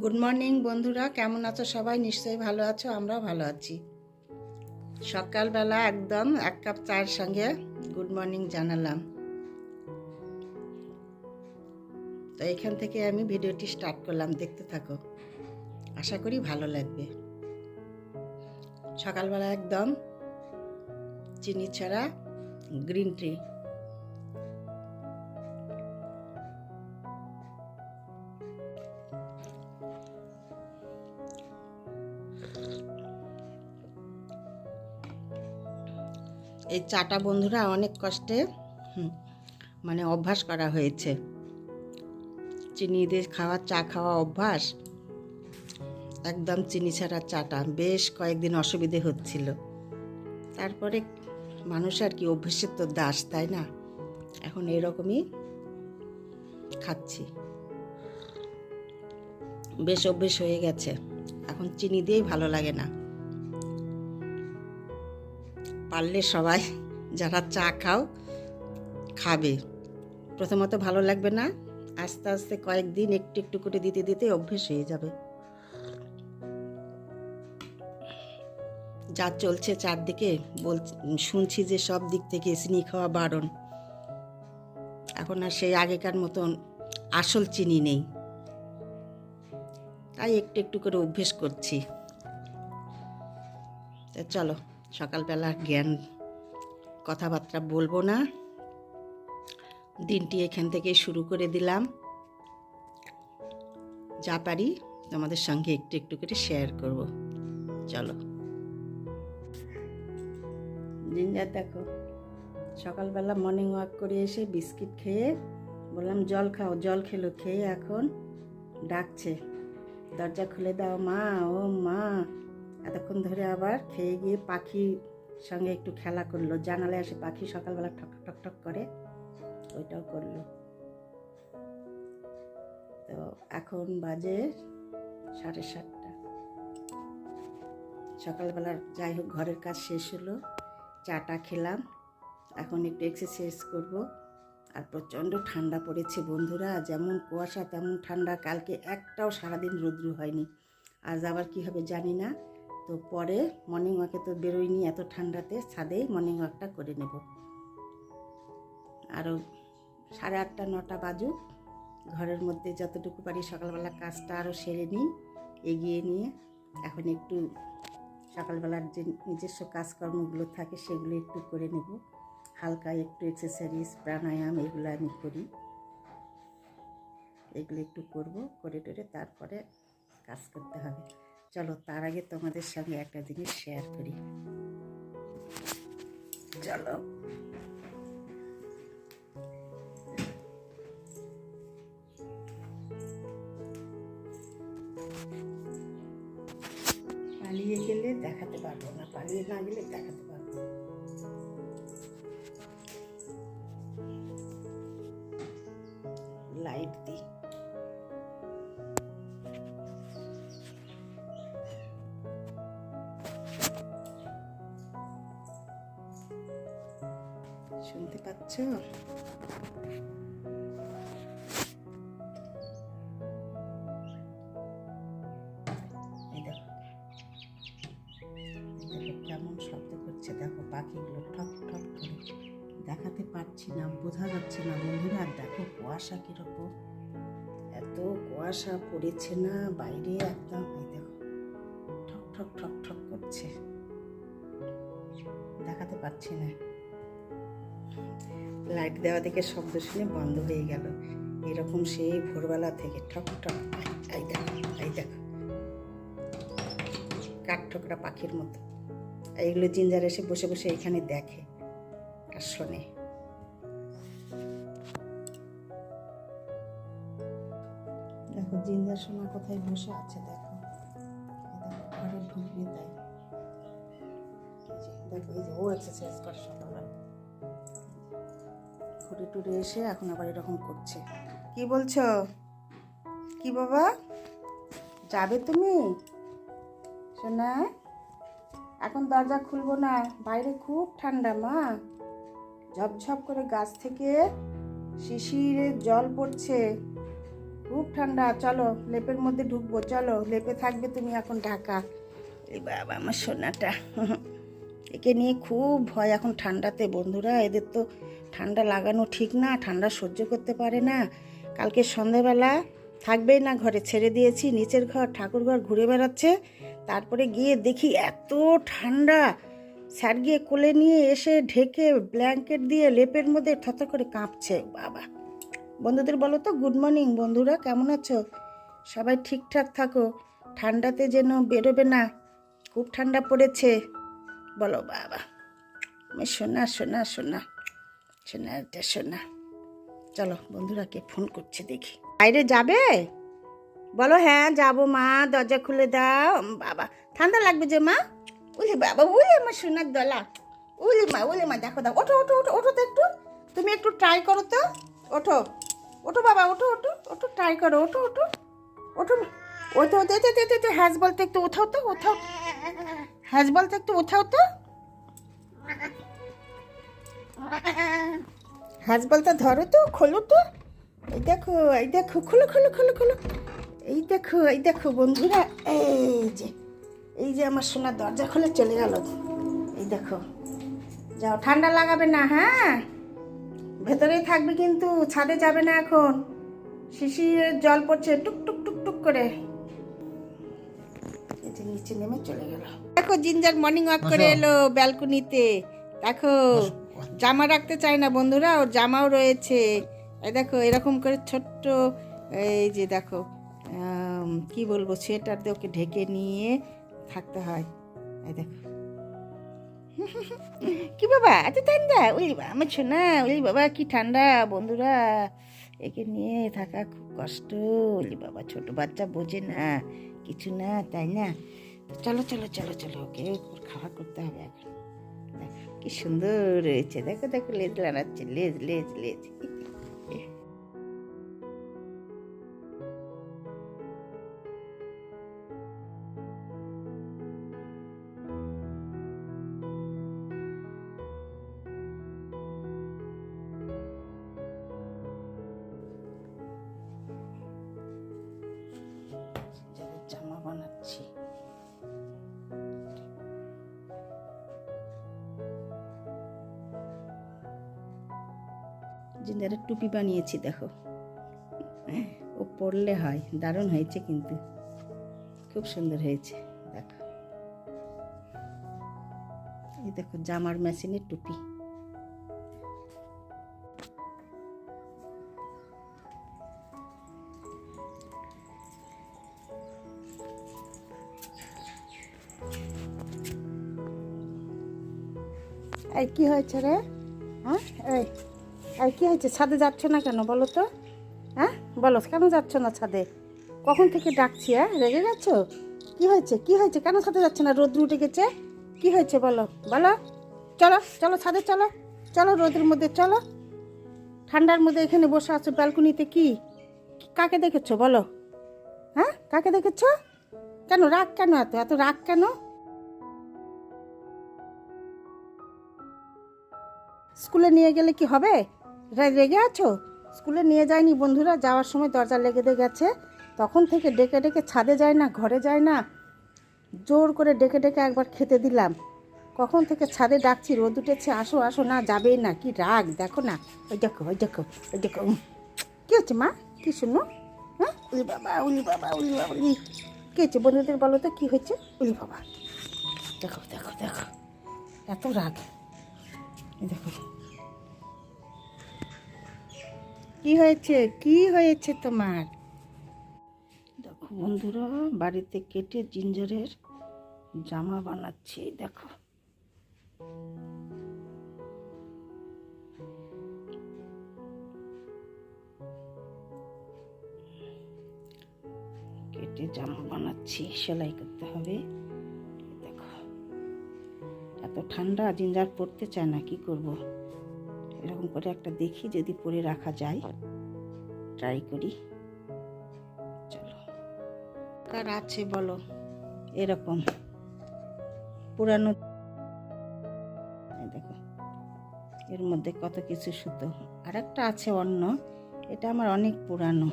Good morning বন্ধুরা, কেমন আছো সবাই? নিশ্চয়ই ভালো আছো, আমরাও ভালো আছি। সকালবেলা একদম 1 কাপ চায়ের সঙ্গে গুড মর্নিং জানালাম। তো এখান থেকে আমি ভিডিওটি স্টার্ট করলাম, দেখতে থাকো, আশা করি ভালো লাগবে। সকালবেলা একদম চিনি ছাড়া গ্রিন টি। এই চাটা বন্ধুরা অনেক কষ্টে অভ্যাস করা হয়েছে। চিনি দিয়ে চা খাওয়া অভ্যাস, একদম চিনি ছাড়া চাটা বেশ কয়েকদিন অসুবিধে হচ্ছিল। তারপরে মানুষ আর কি, অভ্যেসের তো দাস, তাই না? এখন এরকমই খাচ্ছি, বেশ অভ্যেস হয়ে গেছে। এখন চিনি দিয়েই ভালো লাগে না। পারলে সবাই যারা চা খাও খাবে। প্রথমত ভালো লাগবে না, আস্তে আস্তে কয়েকদিন একটু একটু করে দিতে দিতে অভ্যেস হয়ে যাবে। যা চলছে চারদিকে, শুনছি যে সব দিক থেকে চিনি খাওয়া বারণ। এখন আর সেই আগেকার মতন আসল চিনি নেই, তাই একটু একটু করে অভ্যেস করছি। তো চলো, সকালবেলা জ্ঞান কথাবার্তা বলবো না, দিনটি এখান থেকে শুরু করে দিলাম। যা পারি তোমাদের সঙ্গে একটু একটু করে শেয়ার করব। চলো। জিঞ্জার দেখো, সকালবেলা মর্নিং ওয়াক করে এসে বিস্কিট খেয়ে বললাম জল খাও, জল খেলো, খেয়ে এখন ডাকছে, দরজা খুলে দাও মা, ও মা। এতক্ষণ ধরে আবার খেয়ে গিয়ে পাখির সঙ্গে একটু খেলা করলো। জানালে আসে পাখি সকালবেলা ঠক ঠক ঠক করে, ওইটাও করলো। তো এখন বাজে 7:30। সকালবেলার যাই হোক ঘরের কাজ শেষ হলো, চাটা খেলাম, এখন একটু এক্সারসাইজ করব। আর প্রচণ্ড ঠান্ডা পড়েছে বন্ধুরা, যেমন কুয়াশা তেমন ঠান্ডা। কালকে একটাও সারাদিন রৌদ্র হয়নি, আজ আবার কী হবে জানি না। তো পরে মর্নিং ওয়াকে তো বেরোয়নি এত ঠান্ডাতে, ছাদেই মর্নিং ওয়াকটা করে নেব। আরও 8:30 9টা বাজুক, ঘরের মধ্যে যতটুকু পারি সকালবেলা কাজটা আরও সেরে নিই, এগিয়ে নিয়ে এখন একটু সকালবেলার যে নিজস্ব কাজকর্মগুলো থাকে সেগুলো একটু করে নেব। হালকা একটু এক্সারসাইজ, প্রাণায়াম এগুলো আমি করি, এগুলো একটু করব, করে টোরে তারপরে কাজ করতে হবে। চলো, তার আগে তোমাদের সঙ্গে একটা জিনিস শেয়ার করি। চলো, পালিয়ে গেলে দেখাতে পারবো না, পালিয়ে না গেলে দেখাতে পারবো। লাইট দিই, শুনতে পাচ্ছ? কেমন শব্দ করছে দেখো, পাখিগুলো ঠক ঠক করে। দেখাতে পারছি না, বোঝা যাচ্ছে না বন্ধুরা। দেখো কুয়াশা কিরকম, এত কুয়াশা পড়েছে না বাইরে একদম। দেখো ঠক ঠক ঠক ঠক করছে, দেখাতে পারছি না। লাইট দেওয়া থেকে শব্দ শুনে বন্ধ হয়ে গেল। এরকম সেই ভোরবেলা থেকে ঠক ঠক। এই দেখো, এই দেখো, কাঠঠোকরা পাখির মতো। এইগুলো জিঞ্জার এসে বসে বসে এখানে দেখে আর শোনে। দেখো জিঞ্জার সোনা কোথায় বসে আছে, দেখো ঘরে ঢুকবে তাই। দেখো এই যে ও এক্সারসাইজ করে সকালবেলা, ঘুরে টুরে এসে এখন আবার এরকম করছে। কি বলছো? কি বাবা, যাবে তুমি সোনা? এখন দরজা খুলবো না, বাইরে খুব ঠান্ডা মা। ঝপঝপ করে গাছ থেকে শিশিরে জল পড়ছে, খুব ঠান্ডা। চলো লেপের মধ্যে ঢুকবো, চলো লেপে থাকবে তুমি এখন ঢাকা। এই বাবা আমার সোনাটা, একে নিয়ে খুব ভয় এখন ঠান্ডাতে বন্ধুরা। এদের তো ঠান্ডা লাগানো ঠিক না, ঠান্ডা সহ্য করতে পারে না। কালকে সন্ধেবেলা থাকবেই না ঘরে, ছেড়ে দিয়েছি নিচের ঘর ঠাকুর ঘর ঘুরে বেড়াচ্ছে। তারপরে গিয়ে দেখি এত ঠান্ডা, স্যার গিয়ে কোলে নিয়ে এসে ঢেকে ব্ল্যাঙ্কেট দিয়ে লেপের মধ্যে থরথর করে কাঁপছে। বাবা, বন্ধুদের বলো তো গুড মর্নিং বন্ধুরা, কেমন আছো? সবাই ঠিকঠাক থাকো, ঠান্ডাতে যেন বেরোবে না, খুব ঠান্ডা পড়েছে। বলো বাবা, আমি শোনা শোনা শোনা শোনা এটা শোনা। চলো বন্ধুরা, কে ফোন করছে দেখি। বাইরে যাবে? বলো হ্যাঁ যাবো মা, দরজা খুলে দাও। বাবা ঠান্ডা লাগবে যে মা। উলি বাবা, উলি আমার সোনার দলা, উলি মা দেখো দাও। ওঠো ওঠো ওঠো ওঠো তো একটু, তুমি একটু ট্রাই করো তো। ওঠো ওঠো বাবা, ওঠো ওঠো ওঠো, ট্রাই করো, ওঠো ওঠো ওঠো। ওঠো তো হ্যাজ বলতে একটু উঠাও তো, উঠাও। হ্যাজ বলতে একটু উঠাও তো, হ্যাজ বলতে ধরো তো, খোলো তো। এই দেখো এই দেখো, খোলো খোলো খোলো খোলো। এই দেখো বন্ধুরা, এই যে আমার সোনার দরজা খুলে চলে গেল। এই দেখো, যাও, ঠান্ডা লাগাবে না হ্যাঁ, ভেতরেই থাকবে কিন্তু, ছাদে যাবে না এখন। শিশিরের জল পড়ছে টুক টুক টুক টুক করে। এই যে নিচে নেমে চলে গেল। দেখো জিঞ্জার মর্নিং ওয়াক করে এলো ব্যালকনিতে। দেখো জামা রাখতে চায় না বন্ধুরা, ওর জামাও রয়েছে। এই দেখো এরকম করে ছোট্ট, এই যে দেখো কি বলবো, সোয়েটার দিয়ে ওকে ঢেকে নিয়ে থাকতে হয়। এই দেখো কি বাবা এত ঠান্ডা, ওই আমার শোনা, ওই বাবা কি ঠান্ডা বন্ধুরা, একে নিয়ে থাকা খুব কষ্ট। ওলি বাবা, ছোট বাচ্চা বোঝে না কিছু না, তাই না? চলো চলো চলো চলো, ওকে খাওয়া করতে হবে এখন। দেখো কি সুন্দর রয়েছে, দেখো দেখো লেজ লাড়াচ্ছে, লেজ লেজ লেজ। জামা বানাচ্ছি। জিঞ্জারের টুপি বানিয়েছি দেখো, ও পরলে হয়, দারুণ হয়েছে কিন্তু, খুব সুন্দর হয়েছে। দেখো এই দেখো জামার মেশিনের টুপি। এই কি হয়েছে রে? হ্যাঁ এই কি হয়েছে? ছাদে যাচ্ছ না কেন বলো তো? হ্যাঁ বলো, কেন যাচ্ছ না ছাদে? কখন থেকে ডাকছি, হ্যাঁ রেগে গেছো? কি হয়েছে কি হয়েছে, কেন ছাদে যাচ্ছে না? রোদ উঠে গেছে, কি হয়েছে বলো বলো। চলো চলো ছাদে চলো, চলো রোদের মধ্যে চলো। ঠান্ডার মধ্যে এখানে বসে আছো ব্যালকনিতে, কি কাকে দেখেছো বলো? হ্যাঁ কাকে দেখেছো? কেন রাগ, কেন এত এত রাগ কেন? স্কুলে নিয়ে গেলে কি হবে? রেগে আছো? স্কুলে নিয়ে যায়নি বন্ধুরা, যাওয়ার সময় দরজা লেগে গেছে, তখন থেকে ডেকে ডেকে ছাদে যায় না, ঘরে যায় না, জোর করে ডেকে ডেকে একবার খেতে দিলাম। কখন থেকে ছাদে ডাকছি, রোদ উঠেছে, আসো আসো, না যাবেই না, কি রাগ দেখো না। ওই দেখো ওই দেখো ওই দেখো, কী হচ্ছে মা, কী শুনো? হ্যাঁ উলি বাবা উলি বাবা উলি বাবা উলি, কী হচ্ছে বন্ধুদের বলো তো কী হয়েছে? উলি বাবা, দেখো দেখো দেখো এত রাগ। দেখো কি হয়েছে, কি হয়েছে তোমার? দেখো বন্ধুরা, বাড়িতে কেটে জিঞ্জারের জামা বানাচ্ছি। দেখো কেটে জামা বানাচ্ছি, সেলাই করতে হবে। দেখো এত ঠান্ডা, জিঞ্জার পরতে চায় না, কি করব? এরকম করে একটা দেখি যদি পরে রাখা যায়, ট্রাই করি। চলো কার আছে বলো এরকম পুরানো? দেখো এর মধ্যে কত কিছু সুতো। আর একটা আছে অন্য, এটা আমার অনেক পুরানো।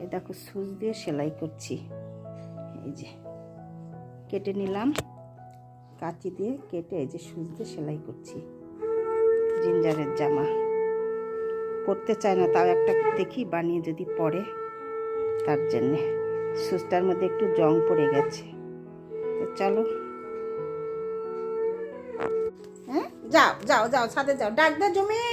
এই দেখো সুচ দিয়ে সেলাই করছি। এই যে কেটে নিলাম, কাঁচি দিয়ে কেটে এই যে সুচ দিয়ে সেলাই করছি। জিঞ্জারের জামা পরতে চায় না, তাও একটা দেখি বানিয়ে যদি পরে, তার জন্যে। সুচটার মধ্যে একটু জং পড়ে গেছে। তো চলো, হ্যাঁ যাও যাও যাও, ছাদে যাও, ডাক দে জমি,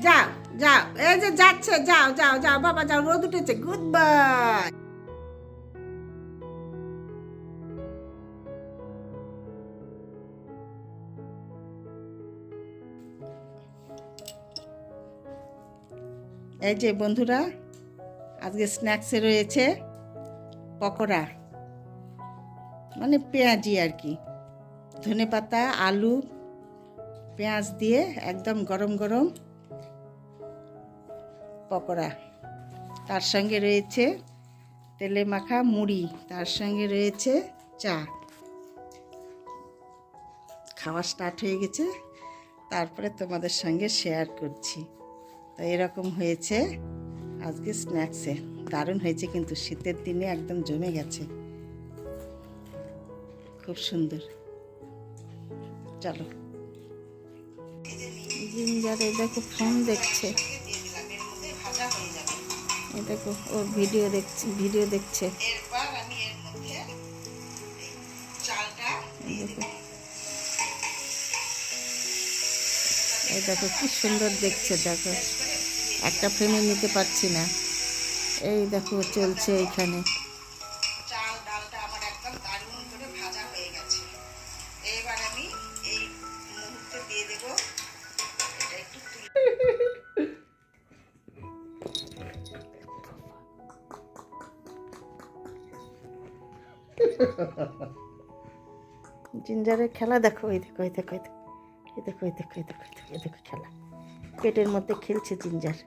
যাও যাও, এই যে যাচ্ছে, যাও যাও যাও বাবা যাও, রোদ উঠেছে, গুড বাই। এই যে বন্ধুরা, আজকে স্ন্যাক্সে রয়েছে পকোড়া, মানে পেঁয়াজি আর কি, ধনেপাতা, আলু, পেঁয়াজ দিয়ে একদম গরম গরম পকোড়া। তার সঙ্গে রয়েছে তেলে মাখা মুড়ি, তার সঙ্গে রয়েছে চা। খাওয়া স্টার্ট হয়ে গেছে, তারপরে তোমাদের সঙ্গে শেয়ার করছি। তো এরকম হয়েছে আজকে স্ন্যাক্সে, দারুণ হয়েছে কিন্তু, শীতের দিনে একদম জমে গেছে, খুব সুন্দর। চলো, জিঞ্জার এই দেখো ফোন দেখছে, এই দেখো ওর ভিডিও দেখছে। এই দেখো কি সুন্দর দেখছে, দেখো একটা ফ্রেমে নিতে পারছি না। এই দেখো চলছে এইখানে। চাল ডালটা আমার একদম দারুণ করে ভাজা হয়ে গেছে। এবার আমি এই মুহূর্তে দিয়ে দেবো, এটা একটু জিঞ্জারের খেলা দেখো, এই দেখো এই দেখো এই দেখো এই দেখো এই দেখো এই দেখো খেলা, পেটের মধ্যে খেলছে জিঞ্জার।